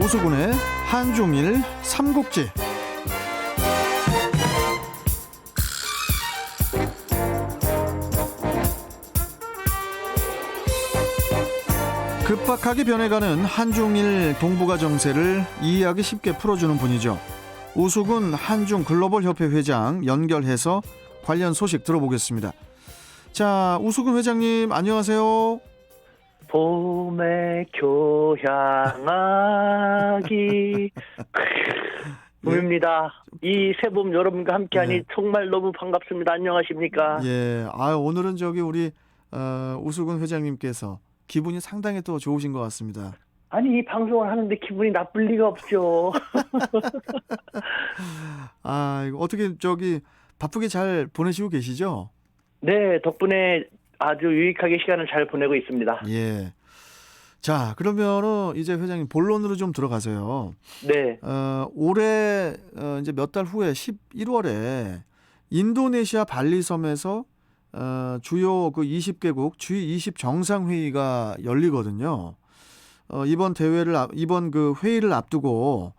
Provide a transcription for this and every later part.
오수근의 한중일 삼국지. 급박하게 변해가는 한중일 동북아 정세를 이해하기 쉽게 풀어주는 분이죠. 오수근 한중글로벌협회 회장 연결해서 관련 소식 들어보겠습니다. 자, 오수근 회장님 안녕하세요. 봄의 교향악이 봄입니다. 이 새봄 여러분과 함께하니 정말 너무 반갑습니다. 안녕하십니까? 예, 오늘은 우리 오수근 회장님께서 기분이 상당히 또 좋으신 것 같습니다. 아니, 이 방송을 하는데 기분이 나쁠 리가 없죠. 이거 어떻게 바쁘게 잘 보내시고 계시죠? 네, 덕분에 아주 유익하게 시간을 잘 보내고 있습니다. 예. 자, 그러면은 이제 회장님 본론으로 좀 들어가세요. 네. 올해 이제 몇 달 후에 11월에 인도네시아 발리섬에서 주요 그 20개국 G20 정상회의가 열리거든요. 이번 그 회의를 앞두고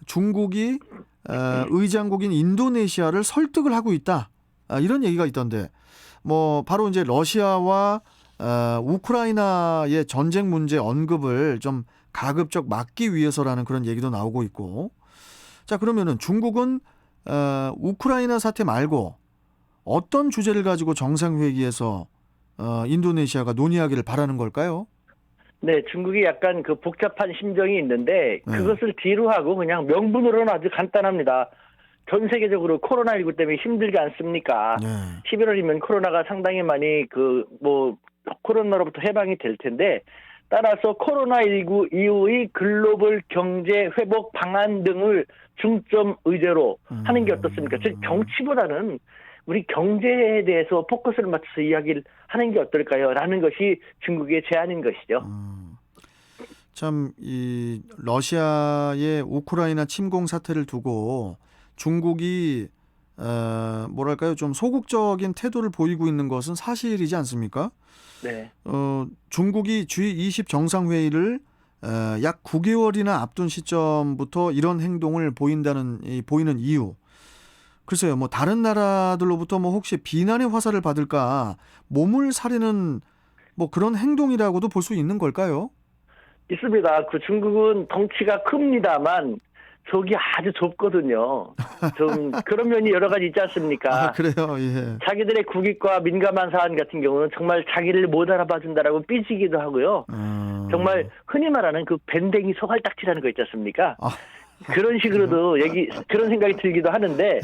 중국이 의장국인 인도네시아를 설득을 하고 있다. 이런 얘기가 있던데, 바로 이제 러시아와 우크라이나의 전쟁 문제 언급을 좀 가급적 막기 위해서라는 그런 얘기도 나오고 있고. 자, 그러면은 중국은 우크라이나 사태 말고 어떤 주제를 가지고 정상회의에서 인도네시아가 논의하기를 바라는 걸까요? 네, 중국이 약간 그 복잡한 심정이 있는데 그것을 뒤로 하고 그냥 명분으로는 아주 간단합니다. 전 세계적으로 코로나19 때문에 힘들지 않습니까? 네. 11월이면 코로나가 상당히 많이 코로나로부터 해방이 될 텐데, 따라서 코로나19 이후의 글로벌 경제 회복 방안 등을 중점 의제로 하는 게 어떻습니까? 즉 정치보다는 우리 경제에 대해서 포커스를 맞춰서 이야기를 하는 게 어떨까요? 라는 것이 중국의 제안인 것이죠. 참, 이 러시아의 우크라이나 침공 사태를 두고 중국이 좀 소극적인 태도를 보이고 있는 것은 사실이지 않습니까? 네. 중국이 G20 정상회의를 약 9개월이나 앞둔 시점부터 이런 행동을 보이는 이유. 글쎄요, 다른 나라들로부터 혹시 비난의 화살을 받을까 몸을 사리는 그런 행동이라고도 볼 수 있는 걸까요? 있습니다. 그 중국은 덩치가 큽니다만 속이 아주 좁거든요. 좀 그런 면이 여러 가지 있지 않습니까? 그래요, 예. 자기들의 국익과 민감한 사안 같은 경우는 정말 자기를 못 알아봐 준다라고 삐지기도 하고요. 정말 흔히 말하는 그 밴댕이 소갈딱지라는 거 있지 않습니까? 그런 식으로도 그런 생각이 들기도 하는데,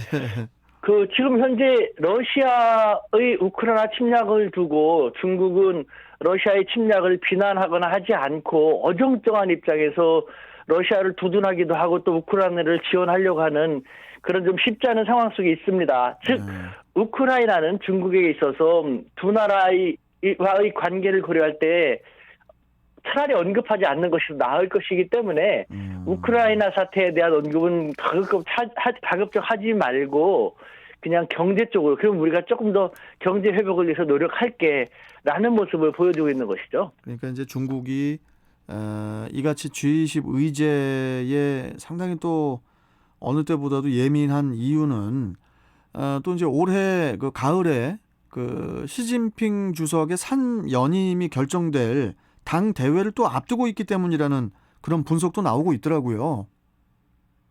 지금 현재 러시아의 우크라이나 침략을 두고 중국은 러시아의 침략을 비난하거나 하지 않고 어정쩡한 입장에서 러시아를 두둔하기도 하고 또 우크라이나를 지원하려고 하는 그런 좀 쉽지 않은 상황 속에 있습니다. 즉, 우크라이나는 중국에 있어서 두 나라와의 관계를 고려할 때 차라리 언급하지 않는 것이 나을 것이기 때문에 우크라이나 사태에 대한 언급은 가급적 하지 말고 그냥 경제 쪽으로, 그럼 우리가 조금 더 경제 회복을 위해서 노력할게라는 모습을 보여주고 있는 것이죠. 그러니까 이제 중국이 이같이 G20 의제에 상당히 또 어느 때보다도 예민한 이유는 또 이제 올해 그 가을에 그 시진핑 주석의 산연임이 결정될 당 대회를 또 앞두고 있기 때문이라는 그런 분석도 나오고 있더라고요.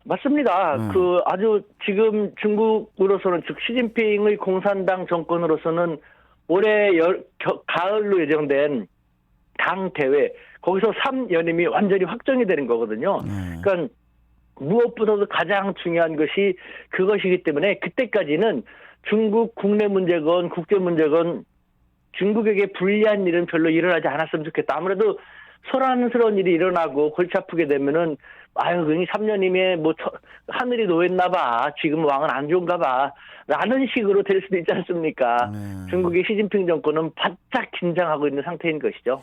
맞습니다. 아주 지금 중국으로서는, 즉 시진핑의 공산당 정권으로서는 올해 가을로 예정된 당 대회, 거기서 3연임이 완전히 확정이 되는 거거든요. 그러니까 무엇보다도 가장 중요한 것이 그것이기 때문에 그때까지는 중국 국내 문제건 국제 문제건 중국에게 불리한 일은 별로 일어나지 않았으면 좋겠다. 아무래도 소란스러운 일이 일어나고 골치 아프게 되면은 그니 3년이면 하늘이 노했나 봐. 지금 왕은 안 좋은가 봐. 라는 식으로 될 수도 있지 않습니까? 중국의 시진핑 정권은 바짝 긴장하고 있는 상태인 것이죠.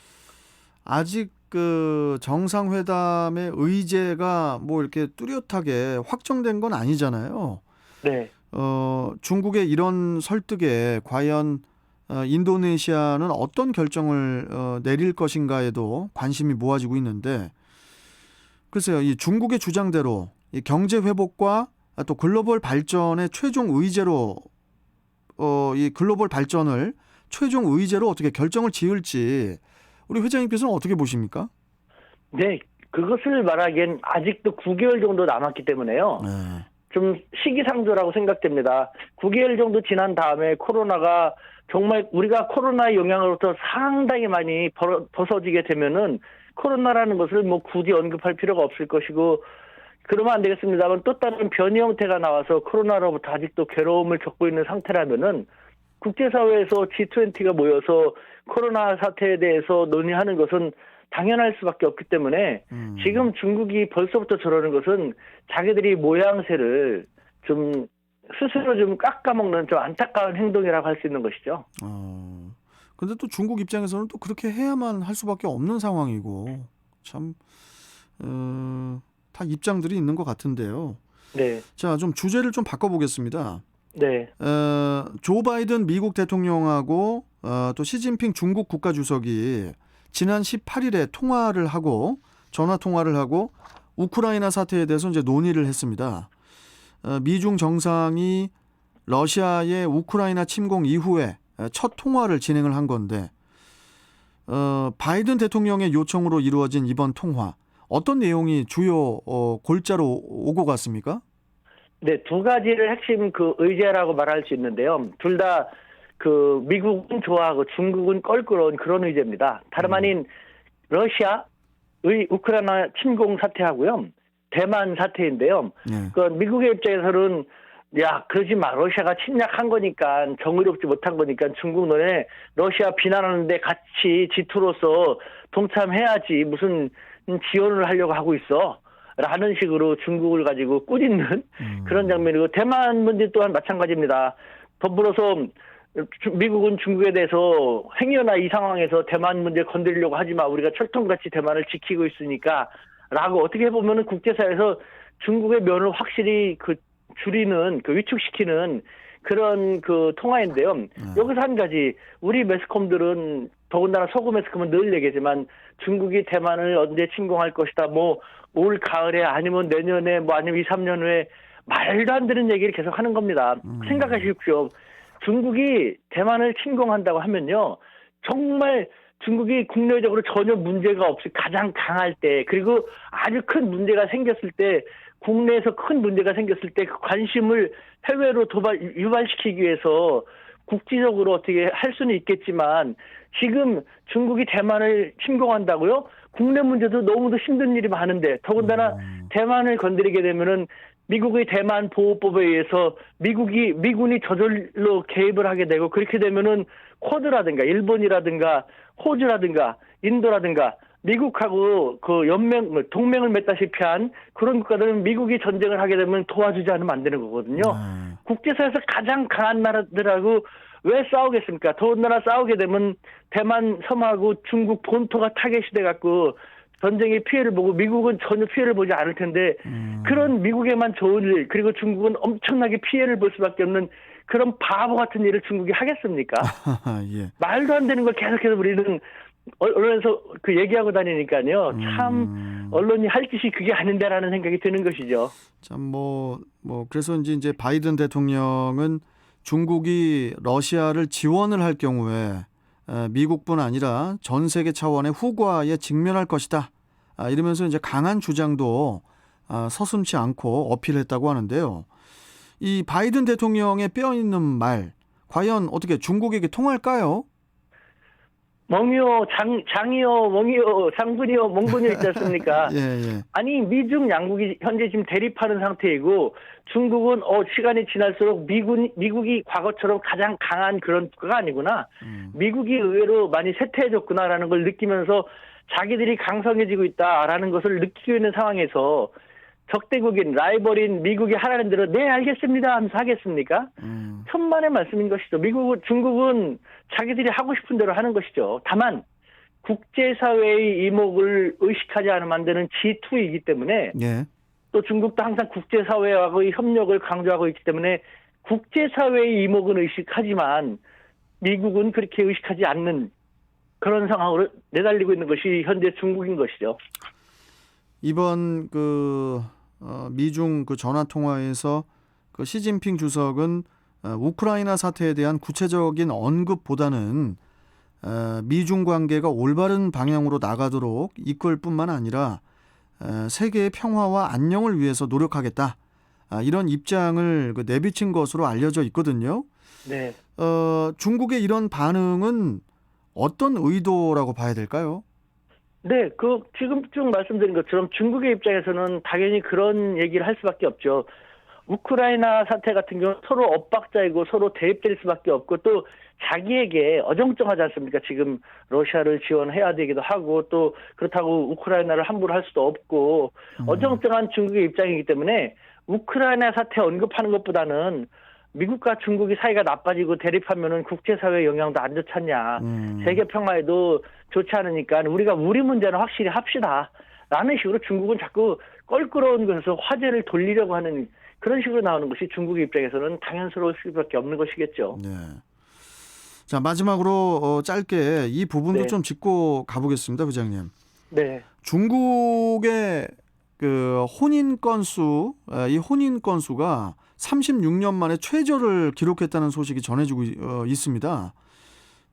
아직 그 정상회담의 의제가 이렇게 뚜렷하게 확정된 건 아니잖아요. 네. 중국의 이런 설득에 과연 인도네시아는 어떤 결정을 내릴 것인가에도 관심이 모아지고 있는데, 글쎄요, 이 중국의 주장대로 이 경제 회복과 또 글로벌 발전의 최종 의제로 이 글로벌 발전을 최종 의제로 어떻게 결정을 지을지 우리 회장님께서는 어떻게 보십니까? 네, 그것을 말하기엔 아직도 9개월 정도 남았기 때문에요. 네. 좀 시기상조라고 생각됩니다. 9개월 정도 지난 다음에 코로나가 정말 우리가 코로나의 영향으로부터 상당히 많이 벗어지게 되면은 코로나라는 것을 뭐 굳이 언급할 필요가 없을 것이고 그러면 안 되겠습니다만 또 다른 변이 형태가 나와서 코로나로부터 아직도 괴로움을 겪고 있는 상태라면은 국제사회에서 G20가 모여서 코로나 사태에 대해서 논의하는 것은 당연할 수밖에 없기 때문에 지금 중국이 벌써부터 저러는 것은 자기들이 모양새를 좀 스스로 좀 깎아먹는 좀 안타까운 행동이라고 할 수 있는 것이죠. 근데 또 중국 입장에서는 또 그렇게 해야만 할 수밖에 없는 상황이고 참 다 입장들이 있는 것 같은데요. 네. 자, 좀 주제를 좀 바꿔보겠습니다. 네. 조 바이든 미국 대통령하고 또 시진핑 중국 국가주석이 지난 18일에 전화 통화를 하고 우크라이나 사태에 대해서 이제 논의를 했습니다. 미중 정상이 러시아의 우크라이나 침공 이후에 첫 통화를 진행을 한 건데 바이든 대통령의 요청으로 이루어진 이번 통화 어떤 내용이 주요 골자로 오고 갔습니까? 네, 두 가지를 핵심 그 의제라고 말할 수 있는데요. 둘 다 그 미국은 좋아하고 중국은 껄끄러운 그런 의제입니다. 다름 아닌 러시아의 우크라이나 침공 사태하고요. 대만 사태인데요. 그 미국의 입장에서는 야, 그러지 마. 러시아가 침략한 거니까 정의롭지 못한 거니까 중국 너네 러시아 비난하는데 같이 G2로서 동참해야지 무슨 지원을 하려고 하고 있어. 라는 식으로 중국을 가지고 꾸짖는 그런 장면이고 대만 문제 또한 마찬가지입니다. 더불어서 미국은 중국에 대해서 행여나 이 상황에서 대만 문제 건드리려고 하지 마. 우리가 철통같이 대만을 지키고 있으니까 라고 어떻게 보면은 국제사회에서 중국의 면을 확실히 줄이는 위축시키는 그런 통화인데요. 여기서 한 가지 우리 매스컴들은 더군다나 서구 매스컴은 늘 얘기하지만 중국이 대만을 언제 침공할 것이다. 뭐 올 가을에 아니면 내년에 뭐 아니면 2, 3년 후에 말도 안 되는 얘기를 계속 하는 겁니다. 생각하십시오. 중국이 대만을 침공한다고 하면요. 정말 중국이 국내적으로 전혀 문제가 없이 가장 강할 때 그리고 아주 큰 문제가 생겼을 때 국내에서 큰 문제가 생겼을 때 그 관심을 해외로 유발시키기 위해서 국제적으로 어떻게 할 수는 있겠지만 지금 중국이 대만을 침공한다고요? 국내 문제도 너무도 힘든 일이 많은데 더군다나 대만을 건드리게 되면은 미국의 대만 보호법에 의해서 미군이 저절로 개입을 하게 되고 그렇게 되면은 쿼드라든가 일본이라든가 호주라든가 인도라든가 미국하고 동맹을 맺다시피 한 그런 국가들은 미국이 전쟁을 하게 되면 도와주지 않으면 안 되는 거거든요. 국제사에서 가장 강한 나라들하고 왜 싸우겠습니까? 더군다나 싸우게 되면 대만 섬하고 중국 본토가 타겟이 돼갖고 전쟁의 피해를 보고 미국은 전혀 피해를 보지 않을 텐데 그런 미국에만 좋은 일 그리고 중국은 엄청나게 피해를 볼 수밖에 없는 그런 바보 같은 일을 중국이 하겠습니까? 예. 말도 안 되는 걸 계속해서 우리는 언론에서 얘기하고 다니니까요. 참 언론이 할 짓이 그게 아닌데라는 생각이 드는 것이죠. 참 그래서 이제 바이든 대통령은 중국이 러시아를 지원을 할 경우에 미국뿐 아니라 전 세계 차원의 후과에 직면할 것이다. 이러면서 이제 강한 주장도 서슴지 않고 어필했다고 하는데요. 이 바이든 대통령의 뼈 있는 말, 과연 어떻게 중국에게 통할까요? 멍이요, 장이요, 멍이요, 장군이요, 멍군이요 있지 않습니까? 예. 아니, 미중 양국이 현재 지금 대립하는 상태이고, 중국은, 시간이 지날수록 미국이 과거처럼 가장 강한 그런 국가가 아니구나. 미국이 의외로 많이 쇠퇴해졌구나라는 걸 느끼면서 자기들이 강성해지고 있다라는 것을 느끼고 있는 상황에서 적대국인, 라이벌인 미국이 하라는 대로 네, 알겠습니다 하면서 하겠습니까? 천만의 말씀인 것이죠. 중국은 자기들이 하고 싶은 대로 하는 것이죠. 다만 국제사회의 이목을 의식하지 않으면 안 되는 G2이기 때문에 또 중국도 항상 국제사회와의 협력을 강조하고 있기 때문에 국제사회의 이목은 의식하지만 미국은 그렇게 의식하지 않는 그런 상황으로 내달리고 있는 것이 현재 중국인 것이죠. 이번 미중 전화 통화에서 시진핑 주석은 우크라이나 사태에 대한 구체적인 언급보다는 미중 관계가 올바른 방향으로 나가도록 이끌 뿐만 아니라 세계의 평화와 안녕을 위해서 노력하겠다. 이런 입장을 내비친 것으로 알려져 있거든요. 네. 중국의 이런 반응은 어떤 의도라고 봐야 될까요? 네, 지금 쭉 말씀드린 것처럼 중국의 입장에서는 당연히 그런 얘기를 할 수밖에 없죠. 우크라이나 사태 같은 경우는 서로 엇박자이고 서로 대립될 수밖에 없고 또 자기에게 어정쩡하지 않습니까? 지금 러시아를 지원해야 되기도 하고 또 그렇다고 우크라이나를 함부로 할 수도 없고 어정쩡한 중국의 입장이기 때문에 우크라이나 사태 언급하는 것보다는 미국과 중국이 사이가 나빠지고 대립하면은 국제사회 영향도 안 좋지 않냐. 세계 평화에도 좋지 않으니까 우리가 우리 문제는 확실히 합시다. 라는 식으로 중국은 자꾸 껄끄러운 것에서 화제를 돌리려고 하는 그런 식으로 나오는 것이 중국의 입장에서는 당연스러울 수밖에 없는 것이겠죠. 네. 자, 마지막으로 짧게 이 부분도 네. 좀 짚고 가보겠습니다, 부장님. 네. 중국의 혼인 건수, 이 혼인 건수가 36년 만에 최저를 기록했다는 소식이 전해지고 있습니다.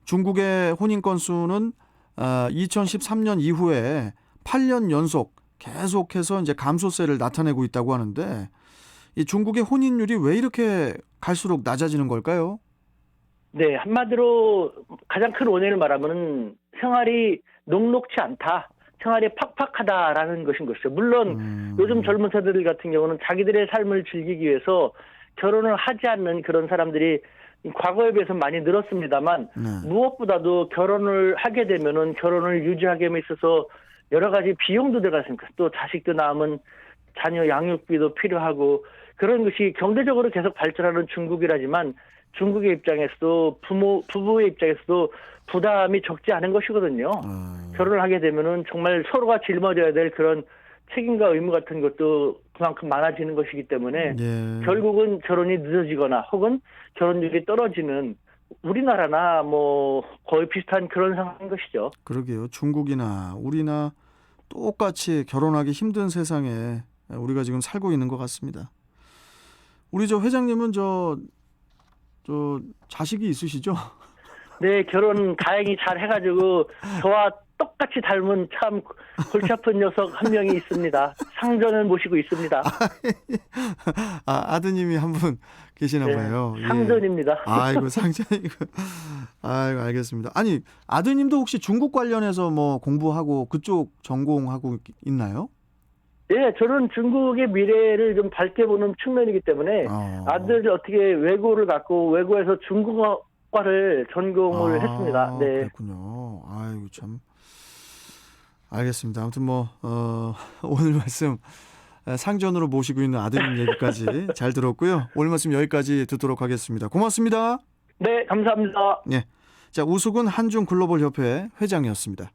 중국의 혼인 건수는 2013년 이후에 8년 연속 계속해서 이제 감소세를 나타내고 있다고 하는데 이 중국의 혼인율이 왜 이렇게 갈수록 낮아지는 걸까요? 네, 한마디로 가장 큰 원인을 말하면 생활이 녹록지 않다. 생활이 팍팍하다라는 것인 것이죠. 물론 요즘 젊은 세대들 같은 경우는 자기들의 삶을 즐기기 위해서 결혼을 하지 않는 그런 사람들이 과거에 비해서 많이 늘었습니다만 무엇보다도 결혼을 하게 되면은 결혼을 유지하게 있어서 여러 가지 비용도 들어갔으니까 또 자식도 낳으면 자녀 양육비도 필요하고 그런 것이 경제적으로 계속 발전하는 중국이라지만 중국의 입장에서도 부부의 입장에서도 부담이 적지 않은 것이거든요. 결혼을 하게 되면은 정말 서로가 짊어져야 될 그런 책임과 의무 같은 것도 그만큼 많아지는 것이기 때문에 결국은 결혼이 늦어지거나 혹은 결혼율이 떨어지는 우리나라나 뭐 거의 비슷한 그런 상황인 것이죠. 그러게요. 중국이나 우리나 똑같이 결혼하기 힘든 세상에 우리가 지금 살고 있는 것 같습니다. 우리 회장님은 자식이 있으시죠? 네, 결혼 다행히 잘 해가지고 저와 똑같이 닮은 참 골치 아픈 녀석 한 명이 있습니다. 상전을 모시고 있습니다. 아드님이 한 분 계시나 봐요. 상전입니다. 아이고 상전이고. 아이고 알겠습니다. 아니 아드님도 혹시 중국 관련해서 뭐 공부하고 그쪽 전공하고 있나요? 네, 저는 중국의 미래를 좀 밝게 보는 측면이기 때문에 아들이 어떻게 외고를 갖고 외고에서 중국어과를 전공을 했습니다. 네. 그렇군요. 아이고 참. 알겠습니다. 아무튼 오늘 말씀 상전으로 모시고 있는 아드님 얘기까지 잘 들었고요. 오늘 말씀 여기까지 듣도록 하겠습니다. 고맙습니다. 네, 감사합니다. 네. 자, 우수근 한중글로벌협회 회장이었습니다.